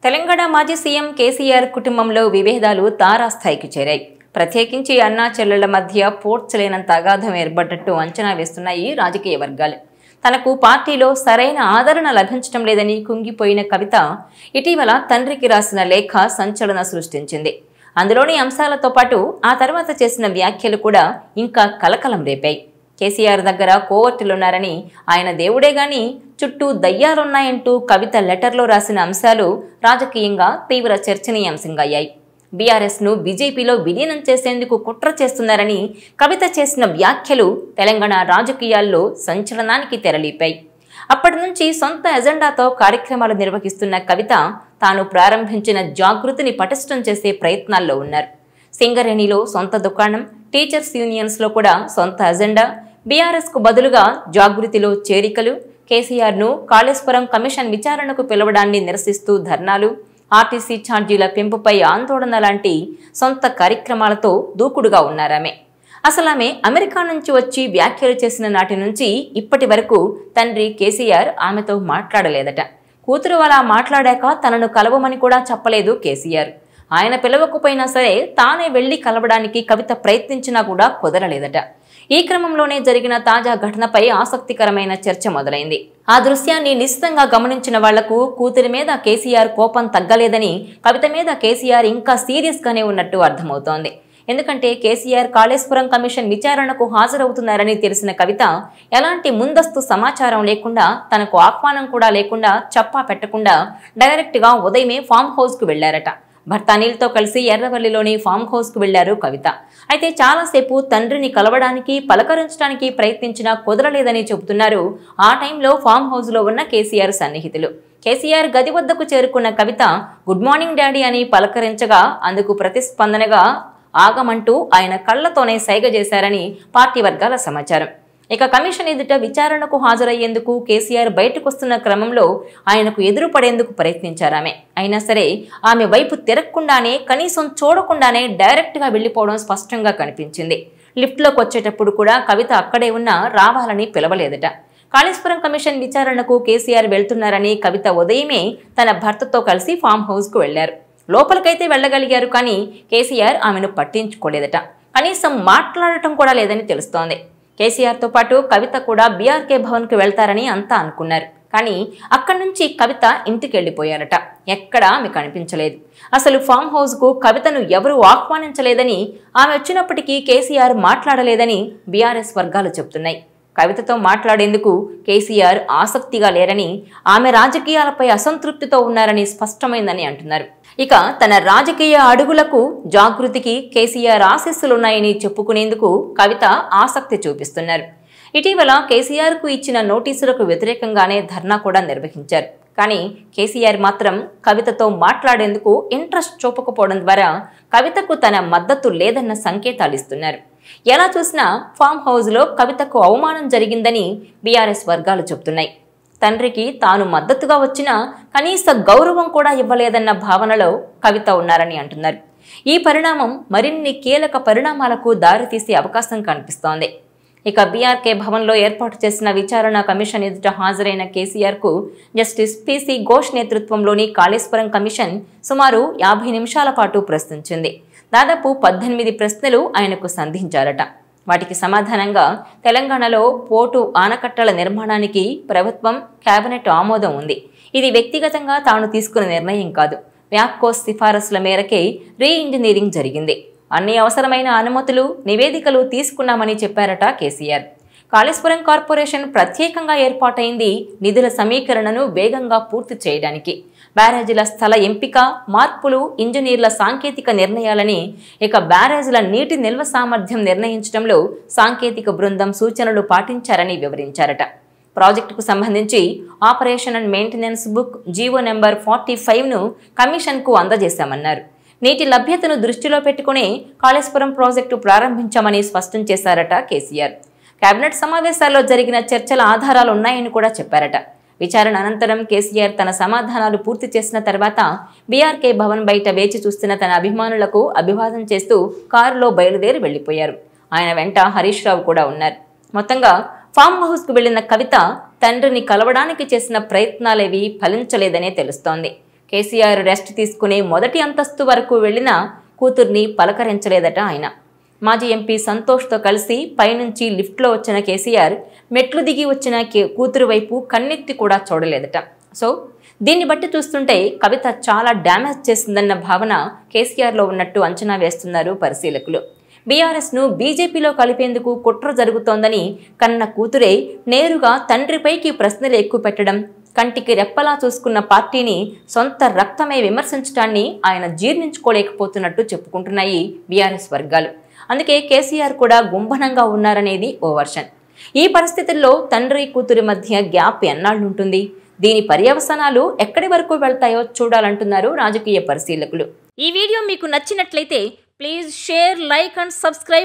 తెలంగాణ మాజీ సీఎం కేసీఆర్ కుటుంబంలో విభేదాలు తారాస్థాయికి చేరాయి. ప్రత్యేకించి అన్నా చెల్లెళ్ల మధ్య పోడ్చలేనంత అగాధం ఏర్పడ్డట్టు అంచనా వేస్తున్నాయి రాజకీయ వర్గాలు. తనకు పార్టీలో సరైన ఆదరణ లభించడం లేదని కుంగిపోయిన కవిత ఇటీవల తండ్రికి రాసిన లేఖ సంచలన సృష్టించింది. అందులోని అంశాలతో పాటు ఆ తర్వాత చేసిన వ్యాఖ్యలు కూడా ఇంకా కలకలం రేపాయి. కేసీఆర్ దగ్గర కోవర్టులున్నారని, ఆయన దేవుడే గాని చుట్టూ దయ్యాలున్నాయంటూ కవిత లెటర్లో రాసిన అంశాలు రాజకీయంగా తీవ్ర చర్చనీయాంశంగా అయ్యాయి. బీఆర్ఎస్ను బీజేపీలో విలీనం చేసేందుకు కుట్ర చేస్తున్నారని కవిత చేసిన వ్యాఖ్యలు తెలంగాణ రాజకీయాల్లో సంచలనానికి తెరలేపాయి. అప్పటి నుంచి సొంత ఎజెండాతో కార్యక్రమాలు నిర్వహిస్తున్న కవిత తాను ప్రారంభించిన జాగృతిని పటిష్టం చేసే ప్రయత్నాల్లో ఉన్నారు. సింగరేణిలో సొంత దుకాణం, టీచర్స్ యూనియన్స్లో కూడా సొంత ఎజెండా, బీఆర్ఎస్కు బదులుగా జాగృతిలో చేరికలు, కేసీఆర్ను కాళేశ్వరం కమిషన్ విచారణకు పిలవడాన్ని నిరసిస్తూ ధర్నాలు, ఆర్టీసీ ఛార్జీల పెంపుపై ఆందోళన లాంటి సొంత కార్యక్రమాలతో దూకుడుగా ఉన్నారామె. అసలామె అమెరికా నుంచి వచ్చి వ్యాఖ్యలు చేసిన నాటి నుంచి ఇప్పటి వరకు తండ్రి కేసీఆర్ ఆమెతో మాట్లాడలేదట. కూతురు అలా మాట్లాడాక తనను కలవమని కూడా చెప్పలేదు కేసీఆర్. ఆయన పిలవకపోయినా సరే తానే వెళ్లి కలవడానికి కవిత ప్రయత్నించినా కూడా కుదరలేదట. ఈ క్రమంలోనే జరిగిన తాజా ఘటనపై ఆసక్తికరమైన చర్చ మొదలైంది. ఆ దృశ్యాన్ని నిశితంగా గమనించిన వాళ్లకు కూతురి మీద కేసీఆర్ కోపం తగ్గలేదని, కవిత మీద కేసీఆర్ ఇంకా సీరియస్ గానే ఉన్నట్టు అర్థమవుతోంది. ఎందుకంటే కేసీఆర్ కాళేశ్వరం కమిషన్ విచారణకు హాజరవుతున్నారని తెలిసిన కవిత ఎలాంటి ముందస్తు సమాచారం లేకుండా, తనకు ఆహ్వానం కూడా లేకుండా, చెప్పా పెట్టకుండా డైరెక్ట్ గా ఉదయమే ఫామ్ హౌస్ కు వెళ్లారట. భర్త అనిల్తో కలిసి ఎర్రవల్లిలోని ఫామ్ హౌస్ కు వెళ్లారు కవిత. అయితే చాలాసేపు తండ్రిని కలవడానికి, పలకరించడానికి ప్రయత్నించినా కుదరలేదని చెబుతున్నారు ఆ టైంలో ఫామ్ హౌస్ లో ఉన్న కేసీఆర్ సన్నిహితులు. కేసీఆర్ గది వద్దకు చేరుకున్న కవిత గుడ్ మార్నింగ్ డాడీ అని పలకరించగా అందుకు ప్రతిస్పందనగా ఆగమంటూ ఆయన కళ్లతోనే సైగ చేశారని పార్టీ వర్గాల సమాచారం. ఇక కమిషన్ ఎదుట విచారణకు హాజరయ్యేందుకు కేసీఆర్ బయటకొస్తున్న క్రమంలో ఆయనకు ఎదురుపడేందుకు ప్రయత్నించారామె. అయినా సరే ఆమె వైపు తిరగకుండానే, కనీసం చూడకుండానే డైరెక్ట్ గా వెళ్లిపోవడం స్పష్టంగా కనిపించింది. లిఫ్ట్లోకి వచ్చేటప్పుడు కూడా కవిత అక్కడే ఉన్నా రావాలని పిలవలేదట. కాళేశ్వరం కమిషన్ విచారణకు కేసీఆర్ వెళ్తున్నారని కవిత ఉదయమే తన భర్తతో కలిసి ఫామ్ హౌస్ కు వెళ్లారు. లోపలికైతే వెళ్లగలిగారు, కానీ కేసీఆర్ ఆమెను పట్టించుకోలేదట. కనీసం మాట్లాడటం కూడా లేదని తెలుస్తోంది. కేసీఆర్తో పాటు కవిత కూడా బీఆర్కే భవన్ కు వెళ్తారని అంతా అనుకున్నారు. కానీ అక్కడి నుంచి కవిత ఇంటికి వెళ్లిపోయారట. ఎక్కడా ఆమె కనిపించలేదు. అసలు ఫామ్ హౌస్ కు కవితను ఎవరూ ఆహ్వానించలేదని, ఆమె వచ్చినప్పటికీ కేసీఆర్ మాట్లాడలేదని బీఆర్ఎస్ వర్గాలు చెబుతున్నాయి. కవితతో మాట్లాడేందుకు కేసీఆర్ ఆసక్తిగా లేరని, ఆమె రాజకీయాలపై అసంతృప్తితో ఉన్నారని స్పష్టమైందని అంటున్నారు. ఇక తన రాజకీయ అడుగులకు, జాగృతికి కేసీఆర్ ఆశీస్సులున్నాయని చెప్పుకునేందుకు కవిత ఆసక్తి చూపిస్తున్నారు. ఇటీవల కేసీఆర్ కు ఇచ్చిన నోటీసులకు వ్యతిరేకంగానే ధర్నా కూడా నిర్వహించారు. కానీ కేసీఆర్ మాత్రం కవితతో మాట్లాడేందుకు ఇంట్రెస్ట్ చూపకపోవడం ద్వారా కవితకు తన మద్దతు లేదన్న సంకేతాలు ఇస్తున్నారు. ఎలా చూసినా ఫామ్ హౌస్ లో కవితకు అవమానం జరిగిందని బీఆర్ఎస్ వర్గాలు చెబుతున్నాయి. తండ్రికి తాను మద్దతుగా వచ్చినా కనీస గౌరవం కూడా ఇవ్వలేదన్న భావనలో కవిత ఉన్నారని అంటున్నారు. ఈ పరిణామం మరిన్ని కీలక పరిణామాలకు దారితీసే అవకాశం కనిపిస్తోంది. ఇక బీఆర్కే భవన్లో ఏర్పాటు చేసిన విచారణ కమిషన్ ఎదుట హాజరైన కేసీఆర్ కు జస్టిస్ పీసీ ఘోష్ నేతృత్వంలోని కాళేశ్వరం కమిషన్ సుమారు 50 నిమిషాల పాటు ప్రశ్నించింది. దాదాపు 18 ప్రశ్నలు ఆయనకు సంధించారట. వాటికి సమాధానంగా తెలంగాణలో పోటు ఆనకట్టల నిర్మాణానికి ప్రభుత్వం, కేబినెట్ ఆమోదం ఉంది. ఇది వ్యక్తిగతంగా తాను తీసుకున్న నిర్ణయం కాదు. వ్యాప్కోస్ సిఫారసుల మేరకే రీ ఇంజనీరింగ్ జరిగింది. అన్ని అవసరమైన అనుమతులు, నివేదికలు తీసుకున్నామని చెప్పారట కేసీఆర్. కాళేశ్వరం కార్పొరేషన్ ప్రత్యేకంగా ఏర్పాటైంది నిధుల సమీకరణను వేగంగా పూర్తి చేయడానికి. బ్యారేజీల స్థల ఎంపిక, మార్పులు, ఇంజనీర్ల సాంకేతిక నిర్ణయాలని, ఇక బ్యారేజీల నీటి నిల్వ సామర్థ్యం నిర్ణయించడంలో సాంకేతిక బృందం సూచనలు పాటించారని వివరించారట. ప్రాజెక్టుకు సంబంధించి operation and maintenance book GO number 45ను కమిషన్కు అందజేశామన్నారు. నీటి లభ్యతను దృష్టిలో పెట్టుకుని కాళేశ్వరం ప్రాజెక్టు ప్రారంభించామని స్పష్టం చేశారట కేసీఆర్. కేబినెట్ సమావేశాల్లో జరిగిన చర్చల ఆధారాలు ఉన్నాయని కూడా చెప్పారట. విచారణ అనంతరం కేసీఆర్ తన సమాధానాలు పూర్తి చేసిన తర్వాత బీఆర్కే భవన్ బయట వేచి చూస్తున్న తన అభిమానులకు అభివాదం చేస్తూ కారులో బయలుదేరి వెళ్లిపోయారు. ఆయన వెంట హరీష్ రావు కూడా ఉన్నారు. మొత్తంగా ఫామ్ హౌస్ కు వెళ్లిన కవిత తండ్రిని కలవడానికి చేసిన ప్రయత్నాలేవి ఫలించలేదనే తెలుస్తోంది. కేసీఆర్ రెస్ట్ తీసుకునే మొదటి అంతస్తు వరకు వెళ్లినా కూతుర్ని పలకరించలేదట ఆయన. మాజీ ఎంపీ సంతోష్తో కలిసి పైనుంచి లిఫ్ట్లో వచ్చిన కేసీఆర్ మెట్లు దిగి వచ్చిన కూతురు వైపు కన్నెత్తి కూడా చూడలేదట. సో దీన్ని బట్టి చూస్తుంటే కవిత చాలా డ్యామేజ్ చేసిందన్న భావన కేసీఆర్లో ఉన్నట్టు అంచనా వేస్తున్నారు పరిశీలకులు. బీఆర్ఎస్ను బీజేపీలో కలిపేందుకు కుట్ర జరుగుతోందని కన్న కూతురే నేరుగా తండ్రిపైకి ప్రశ్నలు ఎక్కుపెట్టడం, కంటికి రెప్పలా చూసుకున్న పార్టీని సొంత రక్తమే విమర్శించడాన్ని ఆయన జీర్ణించుకోలేకపోతున్నట్టు చెప్పుకుంటున్నాయి బీఆర్ఎస్ వర్గాలు. అందుకే కేసీఆర్ కూడా గుంభనంగా ఉన్నారనేది ఓ వర్షన్. ఈ పరిస్థితుల్లో తండ్రి కూతురి మధ్య గ్యాప్ ఎన్నాళ్ళుంటుంది, దీని పర్యవసానాలు ఎక్కడి వరకు వెళ్తాయో చూడాలంటున్నారు రాజకీయ పరిశీలకులు. ఈ వీడియో మీకు నచ్చినట్లయితే please share, like and subscribe.